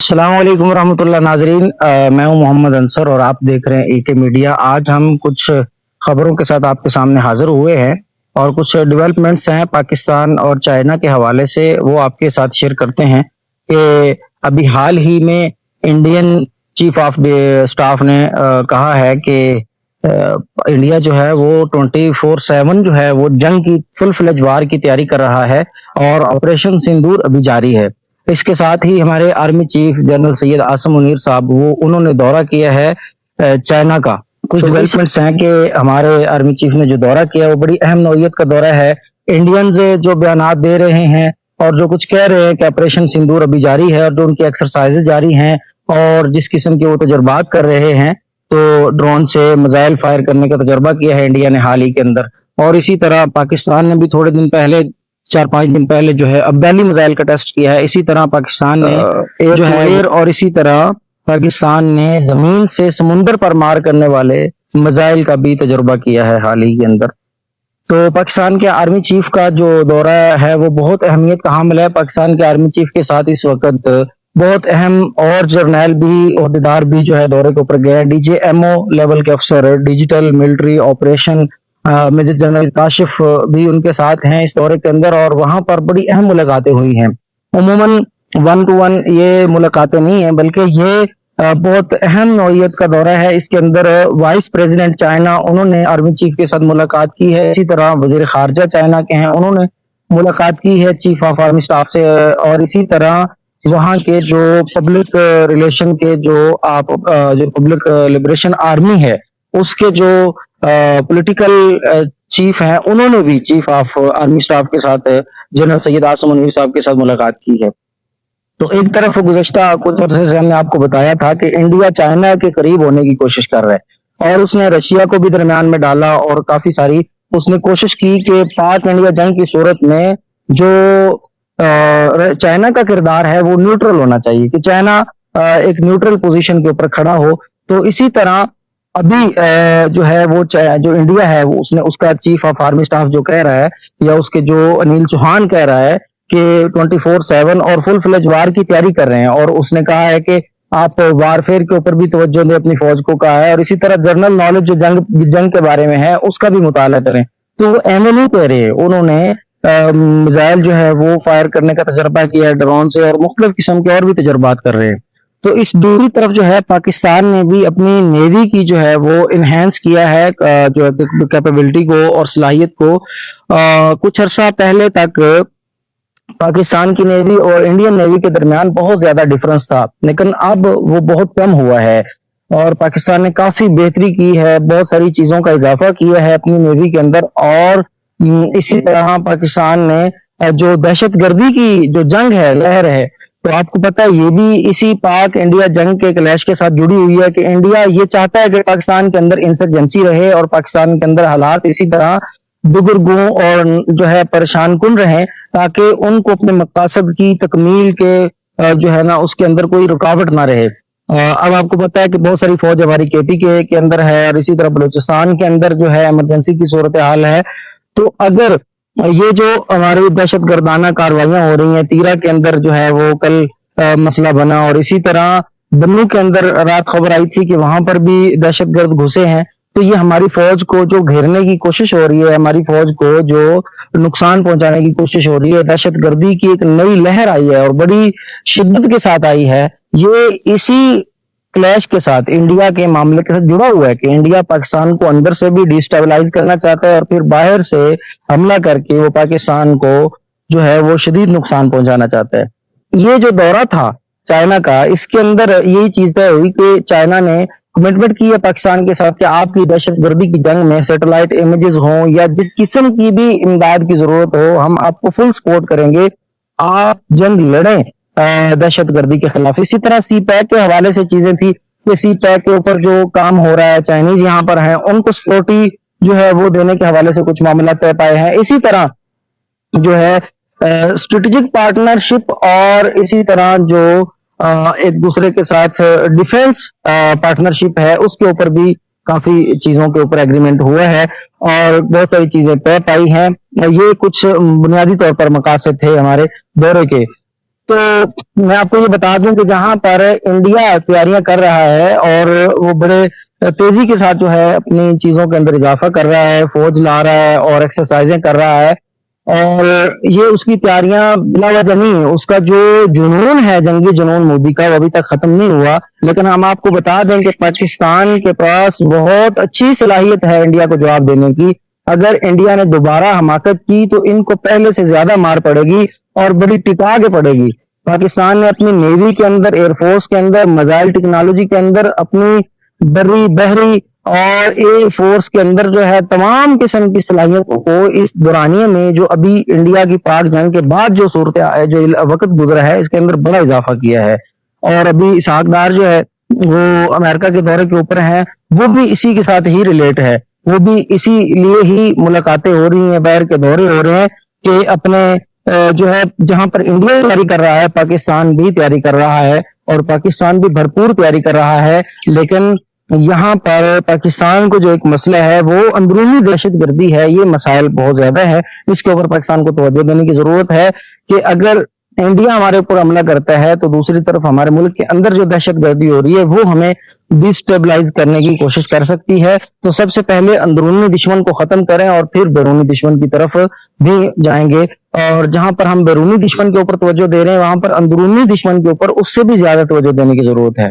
السلام علیکم ورحمۃ اللہ ناظرین، میں ہوں محمد انصر اور آپ دیکھ رہے ہیں اے کے میڈیا۔ آج ہم کچھ خبروں کے ساتھ آپ کے سامنے حاضر ہوئے ہیں اور کچھ ڈیولپمنٹس ہیں پاکستان اور چائنا کے حوالے سے، وہ آپ کے ساتھ شیئر کرتے ہیں کہ ابھی حال ہی میں انڈین چیف آف اسٹاف نے کہا ہے کہ انڈیا جو ہے وہ 24/7 جو ہے وہ جنگ کی فل فلیج وار کی تیاری کر رہا ہے اور آپریشن سندور ابھی جاری ہے۔ اس کے ساتھ ہی ہمارے army chief general Syed Asim Munir صاحب انہوں نے دورہ کیا ہے چائنا کا۔ کچھ ڈیولپمنٹس ہیں کہ ہمارے آرمی چیف نے جو دورہ کیا وہ بڑی اہم نوعیت کا دورہ ہے۔ انڈینز جو بیانات دے رہے ہیں اور جو کچھ کہہ رہے ہیں کہ آپریشن سندور ابھی جاری ہے اور جو ان کی ایکسرسائز جاری ہیں اور جس قسم کے وہ تجربات کر رہے ہیں، تو ڈرون سے میزائل فائر کرنے کا تجربہ کیا ہے انڈیا نے حال ہی کے اندر، اور اسی طرح پاکستان نے بھی تھوڑے دن پہلے 4-5 دن پہلے جو ہے ابدالی میزائل کا ٹیسٹ کیا ہے۔ اسی طرح پاکستان نے جو ہے اور اسی طرح پاکستان نے زمین سے سمندر پر مار کرنے والے میزائل کا بھی تجربہ کیا ہے حال ہی کے اندر۔ تو پاکستان کے آرمی چیف کا جو دورہ ہے وہ بہت اہمیت کا حامل ہے۔ پاکستان کے آرمی چیف کے ساتھ اس وقت بہت اہم اور جرنیل بھی، عہدیدار بھی جو ہے دورے کے اوپر گئے۔ D G M O level کے افسر، digital military operation major general Kashif بھی ان کے ساتھ ہیں اس دورے کے اندر، اور وہاں پر بڑی اہم ملاقاتیں ہوئی ہیں۔ عموماً 1 to 1 یہ ملاقاتیں نہیں ہیں، بلکہ یہ بہت اہم نوعیت کا دورہ ہے۔ اس کے اندر وائس پریزیڈنٹ چائنا انہوں نے آرمی چیف کے ساتھ ملاقات کی ہے، اسی طرح وزیر خارجہ چائنا کے ہیں انہوں نے ملاقات کی ہے چیف آف آرمی اسٹاف سے، اور اسی طرح وہاں کے جو پبلک ریلیشن کے جو پبلک لبریشن آرمی ہے اس کے جو پولیٹیکل چیف ہیں انہوں نے بھی چیف آف آرمی اسٹاف کے ساتھ جنرل سید عاصم منیر صاحب کے ساتھ ملاقات کی ہے۔ تو ایک طرف گزشتہ کچھ عرصے سے ہم نے آپ کو بتایا تھا کہ انڈیا چائنا کے قریب ہونے کی کوشش کر رہا ہے، اور اس نے رشیا کو بھی درمیان میں ڈالا اور کافی ساری اس نے کوشش کی کہ پاک انڈیا جنگ کی صورت میں جو چائنا کا کردار ہے وہ نیوٹرل ہونا چاہیے، کہ چائنا ایک نیوٹرل پوزیشن کے اوپر کھڑا ہو۔ تو اسی طرح ابھی جو ہے وہ جو انڈیا ہے وہ اس کا چیف آف آرمی اسٹاف جو کہہ رہا ہے، یا اس کے جو انیل چوہان کہہ رہا ہے کہ 24/7 اور فل فلیج وار کی تیاری کر رہے ہیں، اور اس نے کہا ہے کہ آپ وارفیئر کے اوپر بھی توجہ دیں اپنی فوج کو کہا ہے، اور اسی طرح جنرل نالج جو جنگ کے بارے میں ہے اس کا بھی مطالعہ کریں۔ تو وہ ایم نہیں کہہ رہے، انہوں نے میزائل جو ہے وہ فائر کرنے کا تجربہ کیا ہے ڈرون سے، اور مختلف قسم کے اور بھی تجربات کر رہے ہیں۔ تو اس دوسری طرف جو ہے پاکستان نے بھی اپنی نیوی کی جو ہے وہ انہینس کیا ہے جو کیپیبلٹی کو اور صلاحیت کو۔ کچھ عرصہ پہلے تک پاکستان کی نیوی اور انڈین نیوی کے درمیان بہت زیادہ ڈفرنس تھا، لیکن اب وہ بہت کم ہوا ہے اور پاکستان نے کافی بہتری کی ہے، بہت ساری چیزوں کا اضافہ کیا ہے اپنی نیوی کے اندر۔ اور اسی طرح پاکستان نے جو دہشت گردی کی جو جنگ ہے، لہر ہے، تو آپ کو پتہ ہے یہ بھی اسی پاک انڈیا جنگ کے کلیش کے ساتھ جڑی ہوئی ہے کہ انڈیا یہ چاہتا ہے کہ پاکستان کے اندر انسرجنسی رہے اور پاکستان کے اندر حالات اسی طرح دگرگوں اور جو ہے پریشان کن رہیں، تاکہ ان کو اپنے مقاصد کی تکمیل کے جو ہے نا اس کے اندر کوئی رکاوٹ نہ رہے۔ اب آپ کو پتہ ہے کہ بہت ساری فوج ہماری کے پی کے اندر ہے، اور اسی طرح بلوچستان کے اندر جو ہے ایمرجنسی کی صورتحال ہے۔ تو اگر یہ جو ہماری دہشت گردانہ کاروائیاں ہو رہی ہیں، تیرا کے اندر جو ہے وہ کل مسئلہ بنا، اور اسی طرح بنو کے اندر رات خبر آئی تھی کہ وہاں پر بھی دہشت گرد گھسے ہیں، تو یہ ہماری فوج کو جو گھیرنے کی کوشش ہو رہی ہے، ہماری فوج کو جو نقصان پہنچانے کی کوشش ہو رہی ہے، دہشت گردی کی ایک نئی لہر آئی ہے اور بڑی شدت کے ساتھ آئی ہے، یہ اسی کلیش کے ساتھ انڈیا کے معاملے کے ساتھ جڑا ہوا ہے کہ انڈیا پاکستان کو اندر سے بھی ڈی سٹیبلائز کرنا چاہتا ہے اور پھر باہر سے حملہ کر کے وہ پاکستان کو جو ہے وہ شدید نقصان پہنچانا چاہتا ہے۔ یہ جو دورہ تھا چائنا کا، اس کے اندر یہی چیز طے ہوئی کہ چائنا نے کمٹمنٹ کی ہے پاکستان کے ساتھ کہ آپ کی دہشت گردی کی جنگ میں سیٹلائٹ امیجز ہوں یا جس قسم کی بھی امداد کی ضرورت ہو، ہم آپ کو فل سپورٹ کریں گے، آپ جنگ لڑیں دہشت گردی کے خلاف۔ اسی طرح سی پیک کے حوالے سے چیزیں تھی کہ سی پیک کے اوپر جو کام ہو رہا ہے، چائنیز یہاں پر ہیں، ان کو سیکورٹی جو ہے وہ دینے کے حوالے سے کچھ معاملات طے پائے ہیں۔ اسی طرح جو ہے اسٹریٹجک پارٹنرشپ اور اسی طرح جو ایک دوسرے کے ساتھ ڈیفنس پارٹنرشپ ہے، اس کے اوپر بھی کافی چیزوں کے اوپر ایگریمنٹ ہوا ہے اور بہت ساری چیزیں طے پائی ہیں۔ یہ کچھ بنیادی طور پر مقاصد تھے ہمارے دورے کے۔ تو میں آپ کو یہ بتا دوں کہ جہاں پر انڈیا تیاریاں کر رہا ہے اور وہ بڑے تیزی کے ساتھ جو ہے اپنی چیزوں کے اندر اضافہ کر رہا ہے، فوج لا رہا ہے اور ایکسرسائزیں کر رہا ہے، اور یہ اس کی تیاریاں بلا وجہ نہیں ہے. اس کا جو جنون ہے، جنگی جنون مودی کا، وہ ابھی تک ختم نہیں ہوا. لیکن ہم آپ کو بتا دیں کہ پاکستان کے پاس بہت اچھی صلاحیت ہے انڈیا کو جواب دینے کی. اگر انڈیا نے دوبارہ حماقت کی تو ان کو پہلے سے زیادہ مار پڑے گی اور بڑی ٹکا کے پڑے گی. پاکستان نے اپنی نیوی کے اندر، ایئر فورس کے اندر، میزائل ٹیکنالوجی کے اندر، اپنی بری بحری اور ایئر فورس کے اندر جو ہے تمام قسم کی صلاحیتوں کو اس دورانیے میں، جو ابھی انڈیا کی پاک جنگ کے بعد جو جو وقت گزرا ہے، اس کے اندر بڑا اضافہ کیا ہے. اور ابھی اسحاق ڈار جو ہے وہ امریکہ کے دورے کے اوپر ہیں، وہ بھی اسی کے ساتھ ہی ریلیٹ ہے. وہ بھی اسی لیے ہی ملاقاتیں ہو رہی ہیں، باہر کے دورے ہو رہے ہیں کہ اپنے جو ہے جہاں پر انڈیا تیاری کر رہا ہے، پاکستان بھی تیاری کر رہا ہے اور پاکستان بھی بھرپور تیاری کر رہا ہے. لیکن یہاں پر پاکستان کو جو ایک مسئلہ ہے وہ اندرونی دہشت گردی ہے. یہ مسائل بہت زیادہ ہے، اس کے اوپر پاکستان کو توجہ دینے کی ضرورت ہے کہ اگر انڈیا ہمارے اوپر حملہ کرتا ہے تو دوسری طرف ہمارے ملک کے اندر جو دہشت گردی ہو رہی ہے وہ ہمیں ڈیسٹیبلائز کرنے کی کوشش کر سکتی ہے. تو سب سے پہلے اندرونی دشمن کو ختم کریں اور پھر بیرونی دشمن کی طرف بھی جائیں گے. اور جہاں پر ہم بیرونی دشمن کے اوپر توجہ دے رہے ہیں، وہاں پر اندرونی دشمن کے اوپر اس سے بھی زیادہ توجہ دینے کی ضرورت ہے.